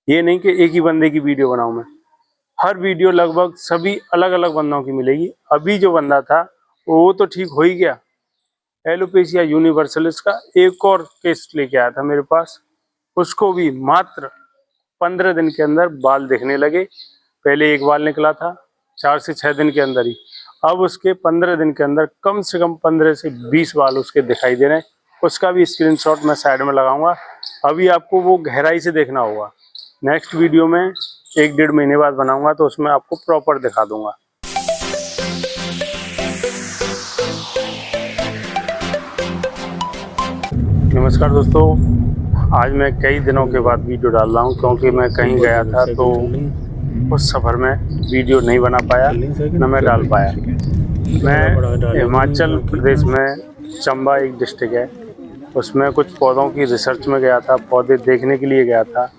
ये नहीं कि एक ही बंदे की वीडियो बनाऊं मैं, हर वीडियो लगभग सभी अलग अलग बंदों की मिलेगी। अभी जो बंदा था वो तो ठीक हो ही गया, एलोपेशिया यूनिवर्सलिस का एक और केस लेके आया था मेरे पास। उसको भी मात्र 15 दिन के अंदर बाल दिखने लगे। पहले एक बाल निकला था 4 से 6 दिन के अंदर ही, अब उसके 15 दिन के अंदर कम से कम 15 से 20 बाल उसके दिखाई दे रहे हैं। उसका भी स्क्रीनशॉट मैं साइड में लगाऊंगा। अभी आपको वो गहराई से देखना होगा। नेक्स्ट वीडियो में 1-1.5 महीने बाद बनाऊंगा तो उसमें आपको प्रॉपर दिखा दूंगा। नमस्कार दोस्तों, आज मैं कई दिनों के बाद वीडियो डाल रहा हूं क्योंकि मैं कहीं गया था तो उस सफ़र में वीडियो नहीं बना पाया, न मैं डाल पाया। मैं हिमाचल प्रदेश में चंबा एक डिस्ट्रिक्ट है, उसमें कुछ पौधों की रिसर्च में गया था, पौधे देखने के लिए गया था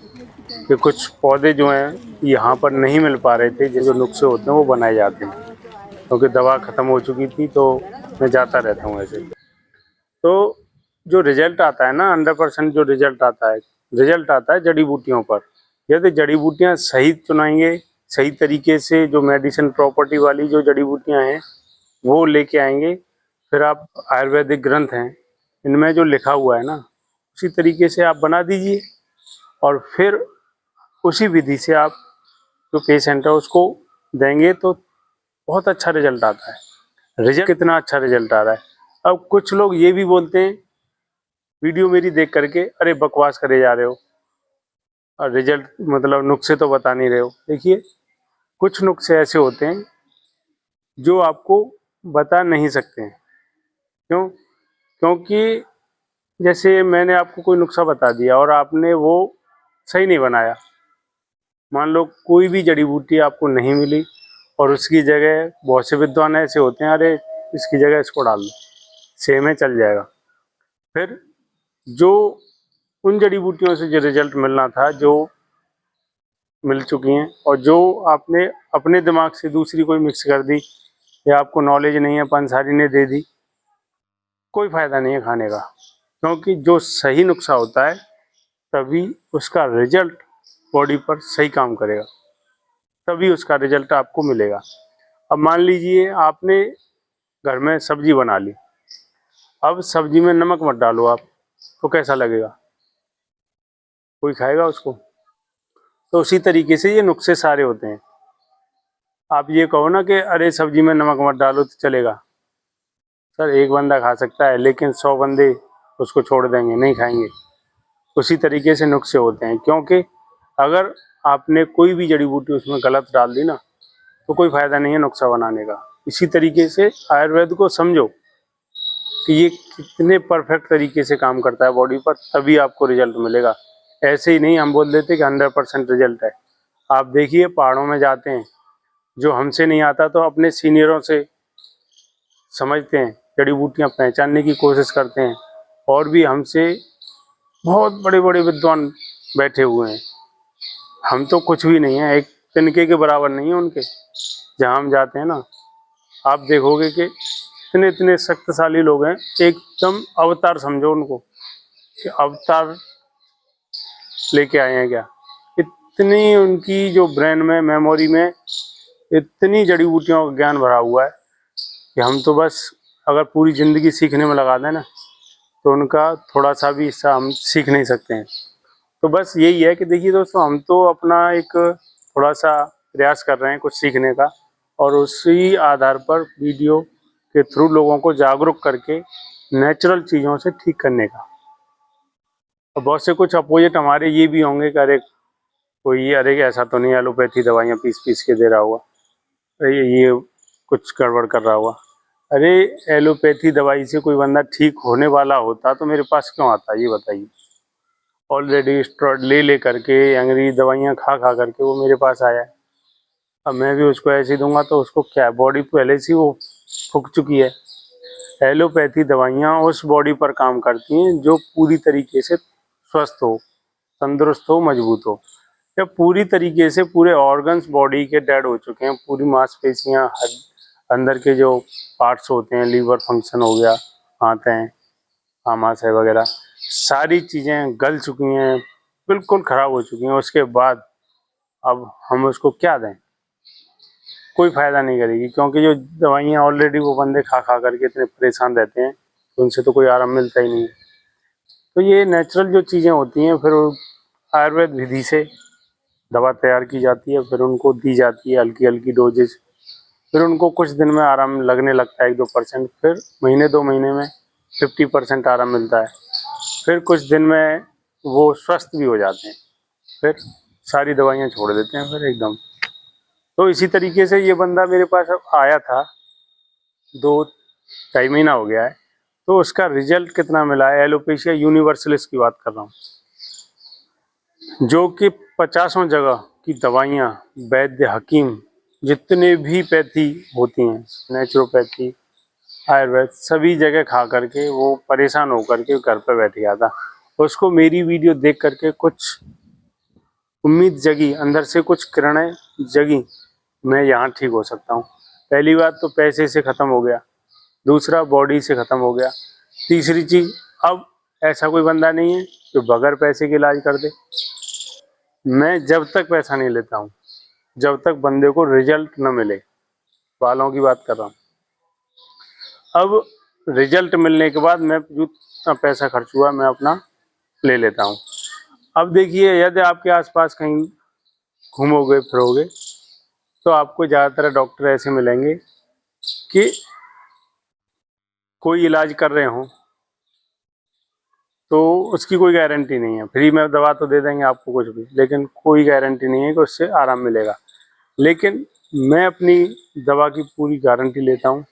कि कुछ पौधे जो हैं यहाँ पर नहीं मिल पा रहे थे, जो नुस्खे होते हैं वो बनाए जाते हैं, क्योंकि दवा ख़त्म हो चुकी थी। तो मैं जाता रहता हूँ ऐसे। तो जो रिजल्ट आता है ना, 100% जो रिजल्ट आता है जड़ी बूटियों पर। यदि जड़ी बूटियाँ सही चुनाएंगे, सही तरीके से जो मेडिसिन प्रॉपर्टी वाली जो जड़ी बूटियाँ हैं वो लेके आएंगे, फिर आप आयुर्वेदिक ग्रंथ हैं इनमें जो लिखा हुआ है ना, उसी तरीके से आप बना दीजिए और फिर उसी विधि से आप जो पेशेंट है उसको देंगे तो बहुत अच्छा रिजल्ट आता है। रिजल्ट कितना अच्छा रिजल्ट आ रहा है। अब कुछ लोग ये भी बोलते हैं वीडियो मेरी देख करके, अरे बकवास करे जा रहे हो और रिजल्ट मतलब नुस्खे तो बता नहीं रहे हो। देखिए, कुछ नुस्खे ऐसे होते हैं जो आपको बता नहीं सकते हैं। क्यों? क्योंकि जैसे मैंने आपको कोई नुस्खा बता दिया और आपने वो सही नहीं बनाया। मान लो कोई भी जड़ी बूटी आपको नहीं मिली और उसकी जगह बहुत से विद्वान ऐसे होते हैं, अरे इसकी जगह इसको डाल दो, सेम है चल जाएगा। फिर जो उन जड़ी बूटियों से जो रिजल्ट मिलना था, जो मिल चुकी हैं, और जो आपने अपने दिमाग से दूसरी कोई मिक्स कर दी या आपको नॉलेज नहीं है, पंसारी ने दे दी, कोई फ़ायदा नहीं है खाने का। क्योंकि जो सही नुस्खा होता है तभी उसका रिजल्ट बॉडी पर सही काम करेगा, तभी उसका रिजल्ट आपको मिलेगा। अब मान लीजिए आपने घर में सब्जी बना ली, अब सब्जी में नमक मत डालो आप, तो कैसा लगेगा? कोई खाएगा उसको? तो उसी तरीके से ये नुस्खे सारे होते हैं। आप ये कहो ना कि अरे सब्जी में नमक मत डालो तो चलेगा, सर एक बंदा खा सकता है लेकिन 100 बंदे उसको छोड़ देंगे, नहीं खाएंगे। उसी तरीके से नुस्खे होते हैं, क्योंकि अगर आपने कोई भी जड़ी बूटी उसमें गलत डाल दी ना तो कोई फ़ायदा नहीं है नुस्खा बनाने का। इसी तरीके से आयुर्वेद को समझो कि ये कितने परफेक्ट तरीके से काम करता है बॉडी पर, तभी आपको रिजल्ट मिलेगा। ऐसे ही नहीं हम बोल देते कि 100% रिजल्ट है। आप देखिए पहाड़ों में जाते हैं, जो हमसे नहीं आता तो अपने सीनियरों से समझते हैं, जड़ी बूटियाँ पहचानने की कोशिश करते हैं, और भी हमसे बहुत बड़े बड़े विद्वान बैठे हुए हैं। हम तो कुछ भी नहीं है, एक तिनके के बराबर नहीं है उनके। जहाँ हम जाते हैं ना, आप देखोगे कि इतने इतने शक्तिशाली लोग हैं, एकदम अवतार समझो उनको कि अवतार लेके आए हैं क्या। इतनी उनकी जो ब्रेन में, मेमोरी में इतनी जड़ी बूटियों का ज्ञान भरा हुआ है कि हम तो बस अगर पूरी ज़िंदगी सीखने में लगा दें ना तो उनका थोड़ा सा भी हिस्सा हम सीख नहीं सकते हैं। तो बस यही है कि देखिए दोस्तों, हम तो अपना एक थोड़ा सा प्रयास कर रहे हैं कुछ सीखने का, और उसी आधार पर वीडियो के थ्रू लोगों को जागरूक करके नेचुरल चीज़ों से ठीक करने का। और बहुत से कुछ अपोजिट हमारे ये भी होंगे कि अरे कोई, अरे ऐसा तो नहीं एलोपैथी दवाइयाँ पीस पीस के दे रहा हुआ, अरे ये कुछ गड़बड़ कर रहा हुआ। अरे एलोपैथी दवाई से कोई बंदा ठीक होने वाला होता तो मेरे पास क्यों आता, ये बताइए। ऑलरेडी स्टेरॉइड ले ले करके, अंग्रेजी दवाइयाँ खा खा करके वो मेरे पास आया है। अब मैं भी उसको ऐसे दूंगा तो उसको क्या, बॉडी पहले से वो फूक चुकी है। एलोपैथी दवाइयाँ उस बॉडी पर काम करती हैं जो पूरी तरीके से स्वस्थ हो, तंदुरुस्त हो, मजबूत हो। या पूरी तरीके से पूरे ऑर्गन्स बॉडी के डेड हो चुके हैं, पूरी मांसपेशियाँ, अंदर के जो पार्ट्स होते हैं, लीवर फंक्शन हो गया, आंतें, आमाशय वगैरह, सारी चीज़ें गल चुकी हैं, बिल्कुल ख़राब हो चुकी हैं। उसके बाद अब हम उसको क्या दें, कोई फ़ायदा नहीं करेगी, क्योंकि जो दवाइयाँ ऑलरेडी वो बंदे खा खा करके इतने परेशान रहते हैं, तो उनसे तो कोई आराम मिलता ही नहीं। तो ये नेचुरल जो चीज़ें होती हैं, फिर आयुर्वेद विधि से दवा तैयार की जाती है, फिर उनको दी जाती है हल्की हल्की डोजेज। फिर उनको कुछ दिन में आराम लगने लगता है 1-2%, फिर महीने 2 महीने में 50% आराम मिलता है। फिर कुछ दिन में वो स्वस्थ भी हो जाते हैं, फिर सारी दवाइयाँ छोड़ देते हैं फिर एकदम। तो इसी तरीके से ये बंदा मेरे पास अब आया था, 2-2.5 महीना हो गया है। तो उसका रिजल्ट कितना मिला है, एलोपेशिया यूनिवर्सलिस की बात कर रहा हूँ, जो कि 50 जगह की दवाइयाँ वैद्य हकीम जितने भी पैथी होती हैं, नेचुरोपैथी, आयुर्वेद, सभी जगह खा करके वो परेशान होकर के घर पे बैठ गया था। उसको मेरी वीडियो देख करके कुछ उम्मीद जगी, अंदर से कुछ किरणें जगी, मैं यहाँ ठीक हो सकता हूँ। पहली बात तो पैसे से ख़त्म हो गया, दूसरा बॉडी से ख़त्म हो गया, तीसरी चीज़ अब ऐसा कोई बंदा नहीं है जो बगैर पैसे के इलाज कर दे। मैं जब तक पैसा नहीं लेता हूँ, जब तक बंदे को रिजल्ट न मिले, बालों की बात कर रहा हूँ। अब रिजल्ट मिलने के बाद मैं जितना पैसा खर्च हुआ मैं अपना ले लेता हूँ। अब देखिए, यदि आपके आसपास कहीं घूमोगे फिरोगे तो आपको ज़्यादातर डॉक्टर ऐसे मिलेंगे कि कोई इलाज कर रहे हों तो उसकी कोई गारंटी नहीं है। फ्री में दवा तो दे देंगे आपको कुछ भी, लेकिन कोई गारंटी नहीं है कि उससे आराम मिलेगा। लेकिन मैं अपनी दवा की पूरी गारंटी लेता हूँ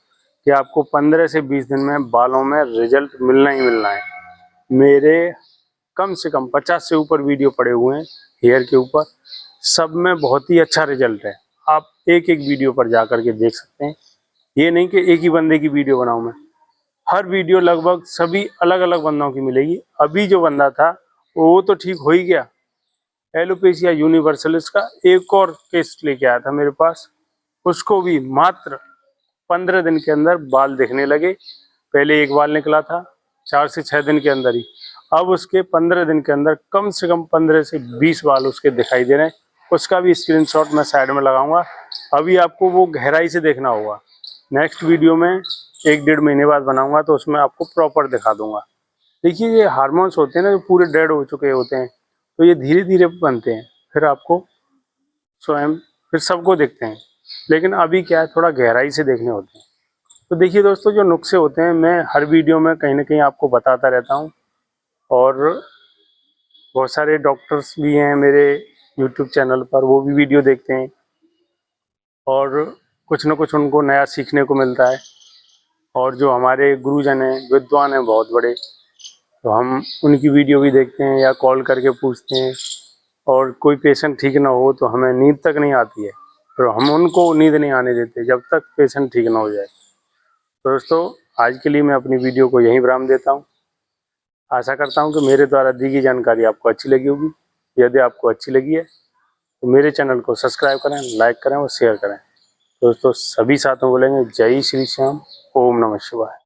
कि आपको 15 से 20 दिन में बालों में रिजल्ट मिलना ही मिलना है। मेरे कम से कम 50 से ऊपर वीडियो पड़े हुए हैं हेयर के ऊपर, सब में बहुत ही अच्छा रिजल्ट है। आप एक एक वीडियो पर जा कर के देख सकते हैं। ये नहीं कि एक ही बंदे की वीडियो बनाऊं मैं, हर वीडियो लगभग सभी अलग अलग बंदों की मिलेगी। अभी जो बंदा था वो तो ठीक हो ही गया, एलोपेशिया यूनिवर्सलिस का एक और केस लेके आया था मेरे पास, उसको भी मात्र 15 दिन के अंदर बाल दिखने लगे। पहले एक बाल निकला था 4 से 6 दिन के अंदर ही, अब उसके 15 दिन के अंदर कम से कम 15 से 20 बाल उसके दिखाई दे रहे हैं। उसका भी स्क्रीनशॉट मैं साइड में लगाऊंगा। अभी आपको वो गहराई से देखना होगा, नेक्स्ट वीडियो में 1-1.5 महीने बाद बनाऊंगा तो उसमें आपको प्रॉपर दिखा दूंगा। देखिए, ये हार्मोन्स होते हैं ना जो पूरे डेड हो चुके होते हैं, तो ये धीरे धीरे बनते हैं, फिर आपको स्वयं फिर सबको दिखते हैं। लेकिन अभी क्या है, थोड़ा गहराई से देखने होते हैं। तो देखिए दोस्तों, जो नुस्खे होते हैं मैं हर वीडियो में कहीं ना कहीं आपको बताता रहता हूँ, और बहुत सारे डॉक्टर्स भी हैं मेरे यूट्यूब चैनल पर, वो भी वीडियो देखते हैं और कुछ न कुछ उनको नया सीखने को मिलता है। और जो हमारे गुरुजन हैं, विद्वान हैं बहुत बड़े, तो हम उनकी वीडियो भी देखते हैं या कॉल करके पूछते हैं। और कोई पेशेंट ठीक ना हो तो हमें नींद तक नहीं आती है, तो हम उनको नींद नहीं आने देते जब तक पेशेंट ठीक ना हो जाए। तो दोस्तों, आज के लिए मैं अपनी वीडियो को यहीं विराम देता हूँ। आशा करता हूँ कि मेरे द्वारा दी गई जानकारी आपको अच्छी लगी होगी। यदि आपको अच्छी लगी है तो मेरे चैनल को सब्सक्राइब करें, लाइक करें और शेयर करें। दोस्तों, सभी साथों बोलेंगे जय श्री श्याम, ओम नमः शिवाय।